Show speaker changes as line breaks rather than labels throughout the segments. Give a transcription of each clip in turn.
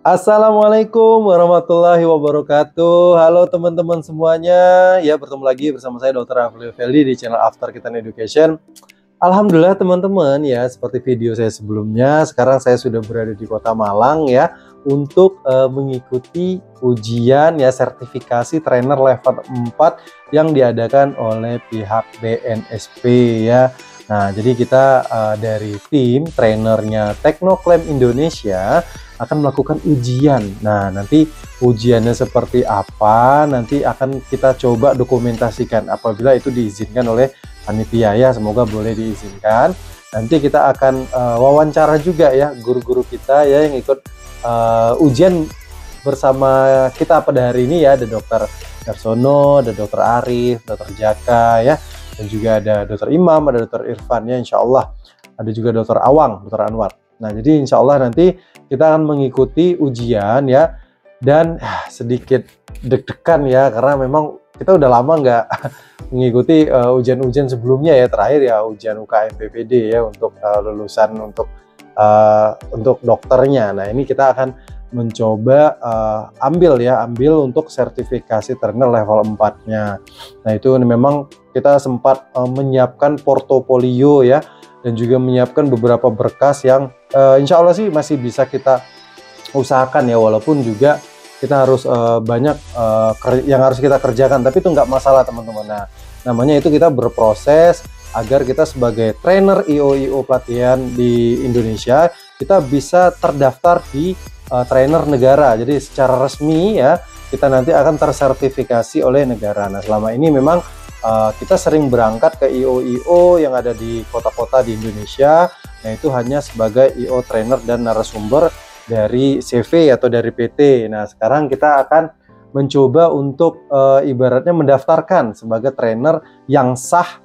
Assalamualaikum warahmatullahi wabarakatuh. Halo teman-teman semuanya. Ya, bertemu lagi bersama saya Dr. Afli Feldi di channel After Kitten Education. Alhamdulillah teman-teman ya, seperti video saya sebelumnya, sekarang saya sudah berada di Kota Malang ya untuk mengikuti ujian ya sertifikasi trainer level 4 yang diadakan oleh pihak BNSP ya. Nah, jadi kita dari tim trainernya Teknoklaim Indonesia akan melakukan ujian. Nah, nanti ujiannya seperti apa, nanti akan kita coba dokumentasikan apabila itu diizinkan oleh panitia ya, semoga boleh diizinkan. Nanti kita akan wawancara juga ya guru-guru kita ya yang ikut ujian bersama kita pada hari ini ya. Ada Dokter Darsono, ada Dokter Arif, Dokter Jaka ya, dan juga ada Dokter Imam, ada Dokter Irfan ya, insya Allah. Ada juga Dokter Awang, Dokter Anwar. Nah, jadi insya Allah nanti kita akan mengikuti ujian ya, dan sedikit deg-degan ya, karena memang kita udah lama nggak mengikuti ujian-ujian sebelumnya ya. Terakhir ya ujian UKM PPD ya untuk lulusan untuk dokternya. Nah, ini kita akan mencoba ambil untuk sertifikasi trainer level 4-nya. Nah, itu memang kita sempat menyiapkan portofolio ya, dan juga menyiapkan beberapa berkas yang insya Allah sih masih bisa kita usahakan ya, walaupun juga kita harus banyak yang harus kita kerjakan, tapi itu nggak masalah teman-teman. Nah, namanya itu kita berproses agar kita sebagai trainer IO pelatihan di Indonesia, kita bisa terdaftar di trainer negara. Jadi secara resmi ya, kita nanti akan tersertifikasi oleh negara. Nah, selama ini memang kita sering berangkat ke IO yang ada di kota-kota di Indonesia. Nah, itu hanya sebagai IO trainer dan narasumber dari CV atau dari PT. Nah, sekarang kita akan mencoba untuk ibaratnya mendaftarkan sebagai trainer yang sah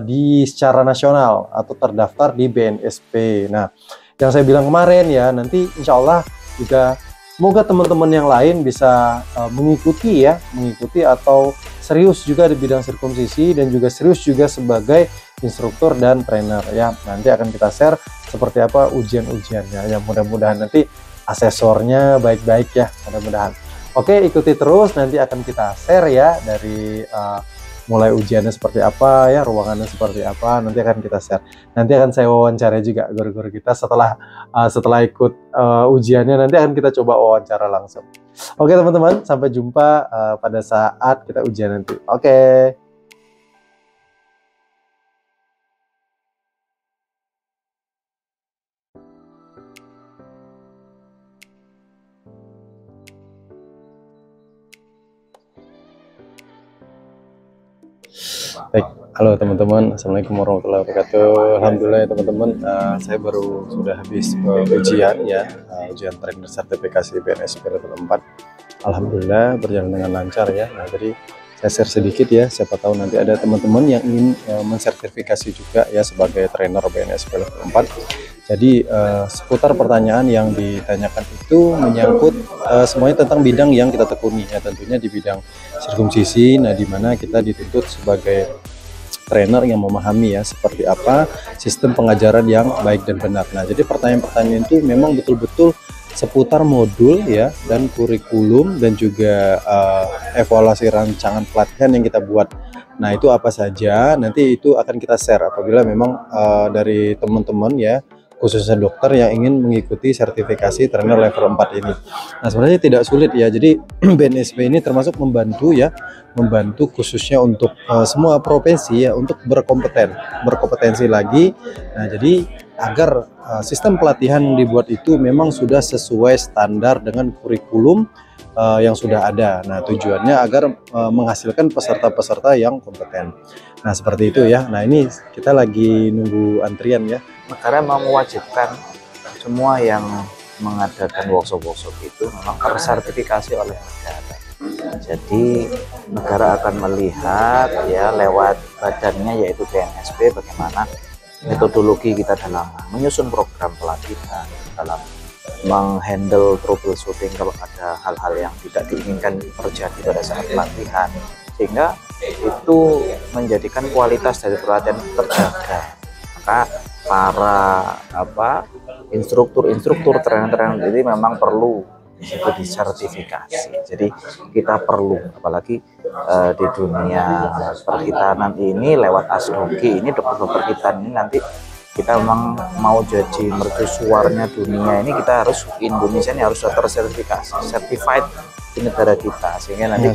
di secara nasional atau terdaftar di BNSP. Nah, yang saya bilang kemarin ya, nanti insya Allah juga semoga teman-teman yang lain bisa mengikuti atau serius juga di bidang sirkumsisi dan juga serius juga sebagai instruktur dan trainer ya. Nanti akan kita share seperti apa ujian-ujiannya. Yang mudah-mudahan nanti asesornya baik-baik ya, mudah-mudahan. Oke, ikuti terus, nanti akan kita share ya dari mulai ujiannya seperti apa ya, ruangannya seperti apa, nanti akan kita share. Nanti akan saya wawancara juga guru-guru kita setelah ikut ujiannya, nanti akan kita coba wawancara langsung. Oke teman-teman, sampai jumpa pada saat kita ujian nanti. Oke. Baik, halo teman-teman, assalamualaikum warahmatullahi wabarakatuh. Alhamdulillah ya teman-teman, saya baru sudah habis ujian ya, ujian trainer sertifikasi BNSP level 4. Alhamdulillah berjalan dengan lancar ya. Nah, jadi saya share sedikit ya, siapa tahu nanti ada teman-teman yang ingin mensertifikasi juga ya sebagai trainer BNSP level 4. Jadi seputar pertanyaan yang ditanyakan itu menyangkut semuanya tentang bidang yang kita tekuni ya, tentunya di bidang sirkumsisi. Nah, di mana kita dituntut sebagai trainer yang memahami ya seperti apa sistem pengajaran yang baik dan benar. Nah, jadi pertanyaan-pertanyaan itu memang betul-betul seputar modul ya, dan kurikulum, dan juga evaluasi rancangan pelatihan yang kita buat. Nah, itu apa saja nanti itu akan kita share apabila memang dari teman-teman ya, khususnya dokter yang ingin mengikuti sertifikasi trainer level 4 ini. Nah, sebenarnya tidak sulit ya. Jadi BNSP ini termasuk membantu khususnya untuk semua profesi ya, untuk berkompetensi lagi. Nah, jadi agar sistem pelatihan yang dibuat itu memang sudah sesuai standar dengan kurikulum yang sudah ada. Nah, tujuannya agar menghasilkan peserta-peserta yang kompeten. Nah, seperti itu ya. Nah, ini kita lagi nunggu antrian ya.
Negara mau mewajibkan semua yang mengadakan workshop itu memang tersertifikasi oleh negara. Jadi negara akan melihat ya lewat badannya yaitu BNSP bagaimana metodologi kita dalam menyusun program pelatihan, dalam menghandle troubleshooting kalau ada hal-hal yang tidak diinginkan terjadi pada saat pelatihan, sehingga itu menjadikan kualitas dari pelatihan terjaga. Maka para instruktur trainer ini memang perlu di situ disertifikasi. Jadi kita perlu, apalagi di dunia perhitanan ini lewat Asdoki ini, dokter-dokter kita ini nanti kita memang mau jadi mercusuarnya dunia ini, kita harus Indonesia ini harus tersertifikasi, certified di negara kita, sehingga nanti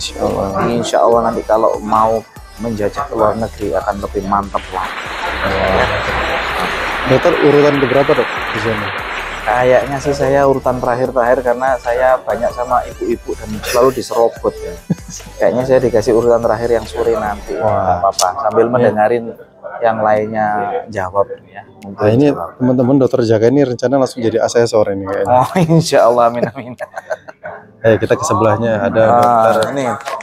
insya Allah nanti kalau mau menjajah ke luar negeri akan lebih mantap lah.
Dokter urutan keberapa dok di sini?
Kayaknya sih saya urutan terakhir karena saya banyak sama ibu-ibu dan selalu diserobot ya. Kayaknya saya dikasih urutan terakhir yang sore nanti. Wah, apa-apa sambil mendengarin yang lainnya jawab ya.
Nah ini teman-teman dokter jaga ini rencana langsung jadi asesor ini kayaknya.
Oh insya Allah, amin amin.
Kita ke sebelahnya ada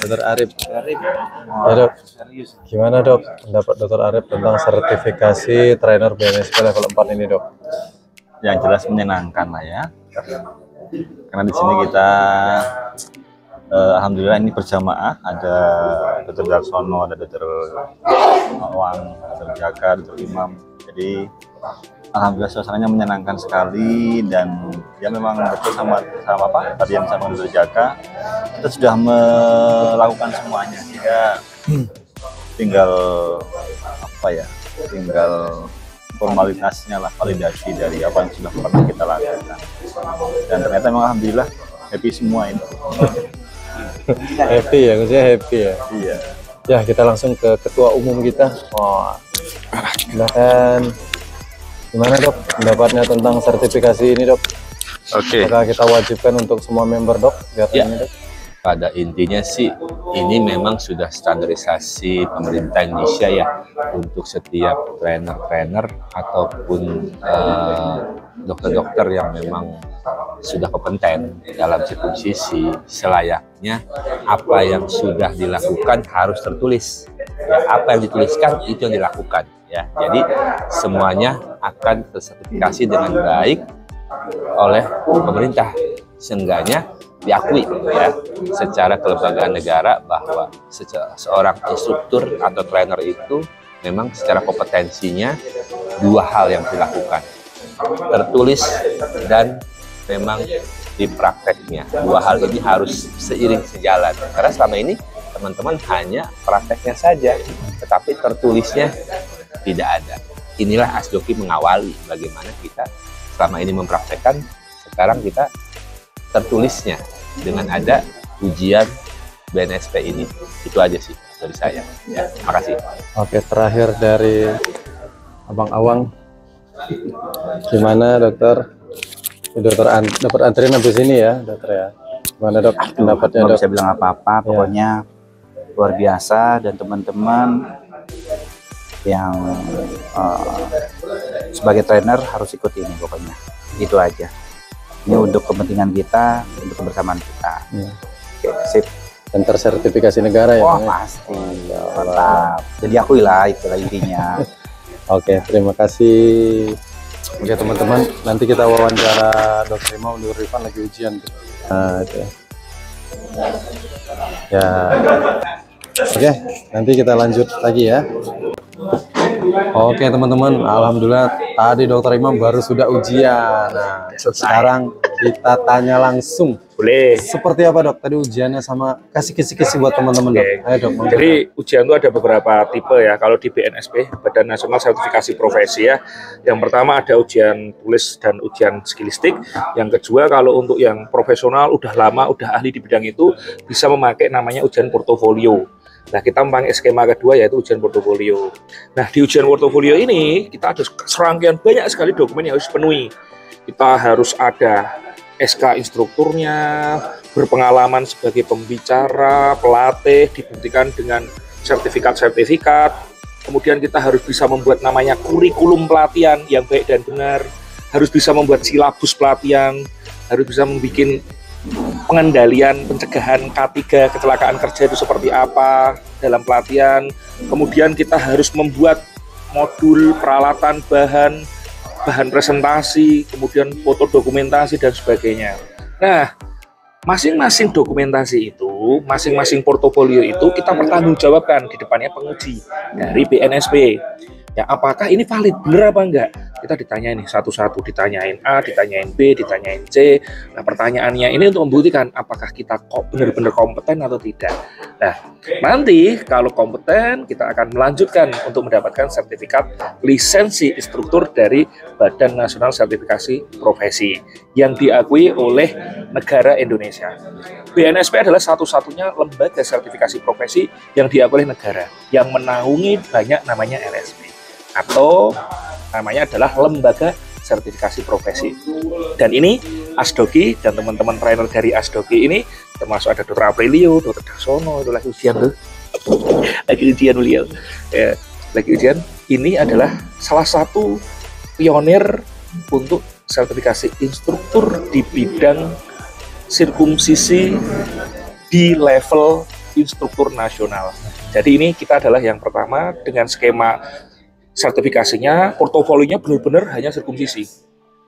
dokter Arif. Ya dok, gimana dok pendapat dokter Arif tentang sertifikasi trainer BNSP level 4 ini dok?
Yang jelas menyenangkan lah ya, karena di sini kita alhamdulillah ini berjamaah, ada dokter Darsono, ada dokter Wang, dokter Jaka, dokter Imam. Jadi alhamdulillah suasananya menyenangkan sekali, dan ya memang betul sama Pak tadi yang sama dokter Jaka, kita sudah melakukan semuanya, sehingga tinggal tinggal formalitasnya lah, validasi dari apa yang sudah pernah kita lakukan, dan ternyata memang alhamdulillah happy semua ini.
Happy ya, maksudnya happy ya.
Iya.
Ya kita langsung ke ketua umum kita. Silakan. Gimana dok pendapatnya tentang sertifikasi ini dok?
Oke.
Apakah kita wajibkan untuk semua member dok? Biar ini dok.
Pada intinya sih ini memang sudah standarisasi pemerintah Indonesia ya, untuk setiap trainer-trainer ataupun dokter-dokter yang memang sudah kompeten dalam satu sisi, selayaknya apa yang sudah dilakukan harus tertulis ya, apa yang dituliskan itu yang dilakukan ya. Jadi semuanya akan tersertifikasi dengan baik oleh pemerintah, seenggaknya diakui ya secara kelembagaan negara bahwa seorang instruktur atau trainer itu memang secara kompetensinya dua hal yang dilakukan, tertulis dan memang di prakteknya. Dua hal ini harus seiring sejalan, karena selama ini teman-teman hanya prakteknya saja tetapi tertulisnya tidak ada. Inilah Asdoki mengawali bagaimana kita selama ini mempraktekkan, sekarang kita tertulisnya dengan ada ujian BNSP ini. Itu aja sih dari saya ya. Makasih.
Oke, terakhir dari Abang Awang, gimana dokter? Dapat antrian habis ini ya dokter ya. Gimana dok pendapatnya dok?
Nggak bisa bilang apa-apa, pokoknya luar biasa, dan teman-teman yang sebagai trainer harus ikut ini pokoknya. Itu aja. Ini untuk kepentingan kita, untuk kebersamaan kita. Oke, sip.
Dan tersertifikasi negara ya?
Wah, pasti. Mantap. Jadi akui lah, itulah intinya.
Oke, terima kasih. Oke teman-teman, nanti kita wawancara Dr. Imam, Dr. Rifan lagi ujian. Nah, itu ya. Oke, nanti kita lanjut lagi ya. Oke teman-teman, alhamdulillah tadi Dokter Imam baru sudah ujian. Nah, sekarang kita tanya langsung.
Boleh.
Seperti apa dok? Tadi ujiannya sama kasih kisi-kisi buat teman-teman dok. Ayo dok.
Jadi ujian itu ada beberapa tipe ya. Kalau di BNSP, Badan Nasional Sertifikasi Profesi ya. Yang pertama ada ujian tulis dan ujian skillistik. Yang kedua kalau untuk yang profesional, udah lama, udah ahli di bidang itu, bisa memakai namanya ujian portofolio. Nah, kita memakai skema kedua yaitu ujian portofolio. Nah, di ujian portofolio ini kita ada serangkaian banyak sekali dokumen yang harus dipenuhi. Kita harus ada SK instrukturnya, berpengalaman sebagai pembicara, pelatih, dibuktikan dengan sertifikat-sertifikat. Kemudian kita harus bisa membuat namanya kurikulum pelatihan yang baik dan benar, harus bisa membuat silabus pelatihan, harus bisa membuat pengendalian pencegahan K3 kecelakaan kerja itu seperti apa dalam pelatihan. Kemudian kita harus membuat modul peralatan bahan presentasi, kemudian foto dokumentasi dan sebagainya. Nah, masing-masing dokumentasi itu, masing-masing portofolio itu kita pertanggungjawabkan di depannya penguji dari BNSP. Ya, apakah ini valid, benar apa enggak? kita ditanyain nih satu-satu, ditanyain A, ditanyain B, ditanyain C. Nah, pertanyaannya ini untuk membuktikan apakah kita kok benar-benar kompeten atau tidak. Nah, nanti kalau kompeten, kita akan melanjutkan untuk mendapatkan sertifikat lisensi instruktur dari Badan Nasional Sertifikasi Profesi yang diakui oleh negara Indonesia. BNSP adalah satu-satunya lembaga sertifikasi profesi yang diakui oleh negara yang menaungi banyak namanya LSP atau namanya adalah lembaga sertifikasi profesi. Dan ini Asdoki dan teman-teman trainer dari Asdoki ini termasuk ada Dr. Aprilio, Dr. Daksono, itu lagi ujian tuh. Lagi ujian beliau. Ya, lagi ujian. Ini adalah salah satu pionir untuk sertifikasi instruktur di bidang sirkumsisi di level instruktur nasional. Jadi ini kita adalah yang pertama dengan skema sertifikasinya, portofolionya benar-benar hanya sirkumsisi.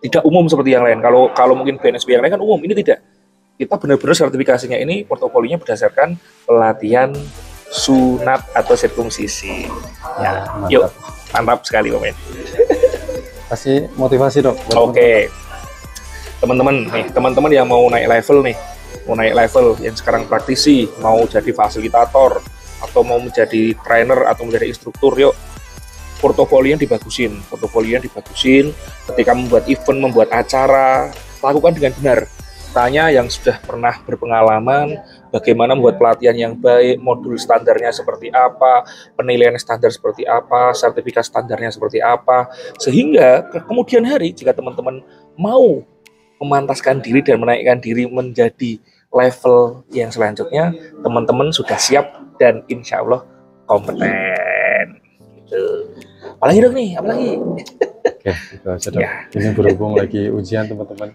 Tidak umum seperti yang lain. Kalau mungkin BNSP yang lain kan umum, ini tidak. Kita benar-benar sertifikasinya ini portofolionya berdasarkan pelatihan sunat atau sirkumsisi. Ya, yuk, mantap sekali pemain.
Kasih motivasi dok.
Oke, teman-teman yang mau naik level nih, yang sekarang praktisi, mau jadi fasilitator atau mau menjadi trainer atau menjadi instruktur, yuk. Portofolionya dibagusin. Ketika membuat event, membuat acara, lakukan dengan benar. Tanya yang sudah pernah berpengalaman, bagaimana membuat pelatihan yang baik, modul standarnya seperti apa, penilaian standar seperti apa, sertifikat standarnya seperti apa, sehingga kemudian hari jika teman-teman mau memantaskan diri dan menaikkan diri menjadi level yang selanjutnya, teman-teman sudah siap dan insya Allah kompeten. Gitu. Apalagi dong nih, apalagi?
Oke, itu aja dok.
Ya.
Ini berhubung lagi ujian teman-teman.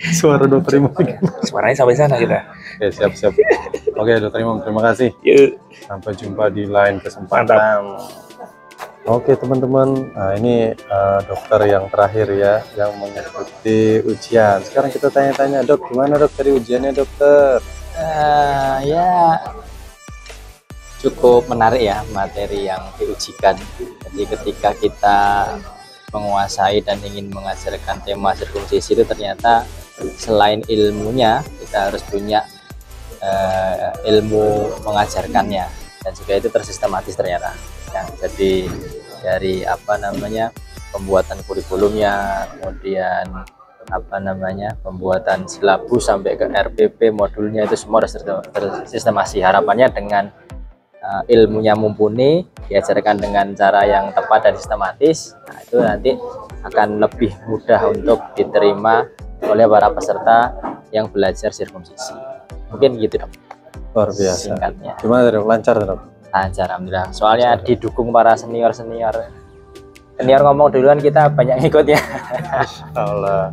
Suara dokter Imam.
Suaranya sampai sana kita.
Oke, siap-siap. Oke, dokter Imam, terima kasih.
Yuk.
Sampai jumpa di lain kesempatan. Oke, teman-teman. Nah, ini dokter yang terakhir ya, yang mengikuti ujian. Sekarang kita tanya-tanya, dok, gimana dok tadi ujiannya, dokter?
Ya cukup menarik ya materi yang diujikan. Jadi ketika kita menguasai dan ingin mengajarkan tema sirkumsisi itu ternyata selain ilmunya kita harus punya ilmu mengajarkannya dan juga itu tersistematis ternyata ya. Jadi dari pembuatan kurikulumnya, kemudian pembuatan silabus sampai ke RPP modulnya itu semua harus tersistemasi. Harapannya dengan ilmunya mumpuni, diajarkan dengan cara yang tepat dan sistematis, nah itu nanti akan lebih mudah untuk diterima oleh para peserta yang belajar sirkumsisi. Mungkin gitu dok.
Luar biasa.
Singkatnya.
Gimana dok? Lancar dok?
Lancar, alhamdulillah. Soalnya didukung para senior ngomong duluan, kita banyak ngikutnya.
Allah.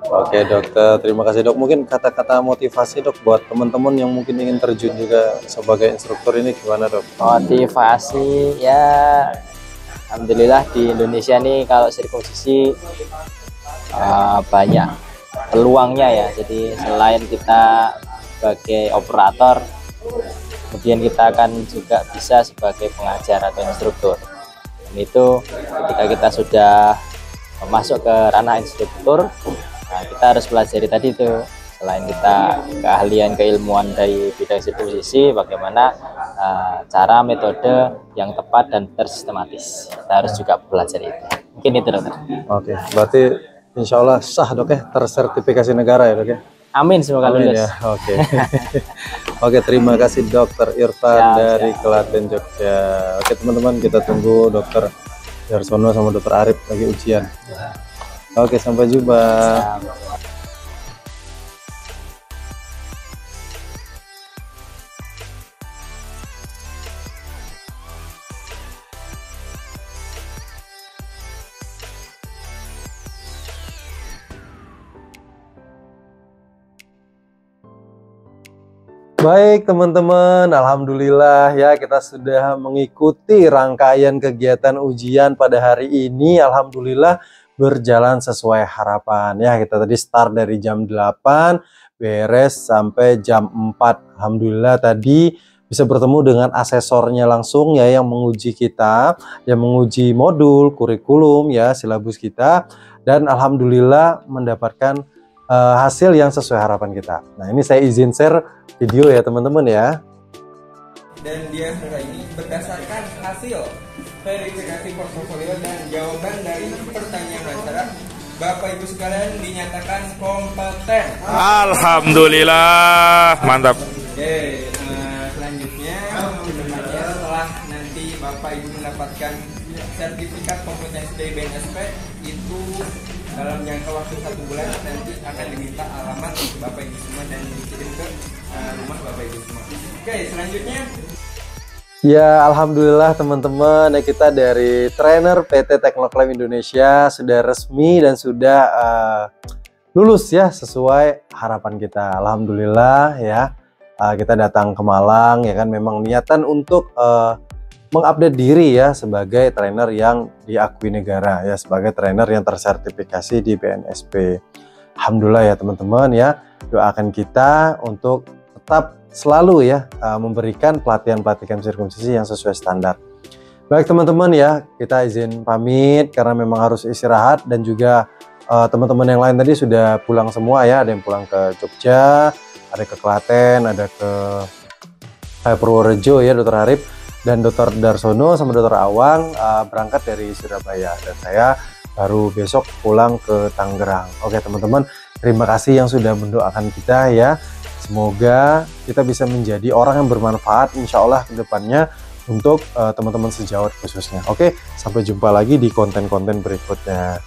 Oke dokter, terima kasih dok. Mungkin kata-kata motivasi dok buat teman-teman yang mungkin ingin terjun juga sebagai instruktur ini gimana dok?
Motivasi ya, alhamdulillah di Indonesia nih kalau sirkumsisi banyak peluangnya ya. Jadi selain kita sebagai operator, kemudian kita akan juga bisa sebagai pengajar atau instruktur. Dan itu ketika kita sudah masuk ke ranah instruktur, nah, kita harus pelajari tadi itu, selain kita keahlian keilmuan dari bidang sirkumsisi, bagaimana cara metode yang tepat dan tersistematis. Kita harus juga belajar itu. Mungkin itu dokter.
Oke, berarti insya Allah sah dok ya, tersertifikasi negara ya dok ya?
Amin, semoga
Amin
lulus.
ya. Oke. Oke, terima kasih dokter Irfan dari Klaten Jogja. Oke teman-teman, kita tunggu dokter Darsono sama dokter Arif lagi ujian. Oke, sampai jumpa. Baik teman-teman, alhamdulillah ya kita sudah mengikuti rangkaian kegiatan ujian pada hari ini. Alhamdulillah berjalan sesuai harapan ya. Kita tadi start dari jam 8 beres sampai jam 4. Alhamdulillah tadi bisa bertemu dengan asesornya langsung ya, yang menguji kita, yang menguji modul, kurikulum ya, silabus kita, dan alhamdulillah mendapatkan hasil yang sesuai harapan kita. Nah, ini saya izin share video ya teman-teman ya.
Dan dia ini berdasarkan hasil verifikasi portofolio dan jawaban dari pertanyaan masyarakat, Bapak Ibu sekalian dinyatakan kompeten.
Alhamdulillah, mantap.
Oke, selanjutnya setelah nanti Bapak Ibu mendapatkan sertifikat kompetensi dari BNSP itu dalam jangka waktu 1 bulan, nanti akan diminta alamat Bapak Ibu semua dan dikirim ke rumah Bapak Ibu semua. Oke, selanjutnya
ya, alhamdulillah teman-teman, ya, kita dari trainer PT Teknoklaim Indonesia sudah resmi dan sudah lulus ya, sesuai harapan kita. Alhamdulillah ya, kita datang ke Malang ya kan, memang niatan untuk mengupdate diri ya sebagai trainer yang diakui negara ya, sebagai trainer yang tersertifikasi di BNSP. Alhamdulillah ya teman-teman ya, doakan kita untuk tetap selalu ya memberikan pelatihan-pelatihan sirkumsisi yang sesuai standar. Baik teman-teman ya, kita izin pamit karena memang harus istirahat, dan juga teman-teman yang lain tadi sudah pulang semua ya, ada yang pulang ke Jogja, ada ke Klaten, ada ke Purworejo ya, Dr. Harip dan Dr. Darsono sama Dr. Awang berangkat dari Surabaya, dan saya baru besok pulang ke Tangerang. Oke teman-teman, terima kasih yang sudah mendoakan kita ya. Semoga kita bisa menjadi orang yang bermanfaat insya Allah ke depannya untuk teman-teman sejawat khususnya. Oke, sampai jumpa lagi di konten-konten berikutnya.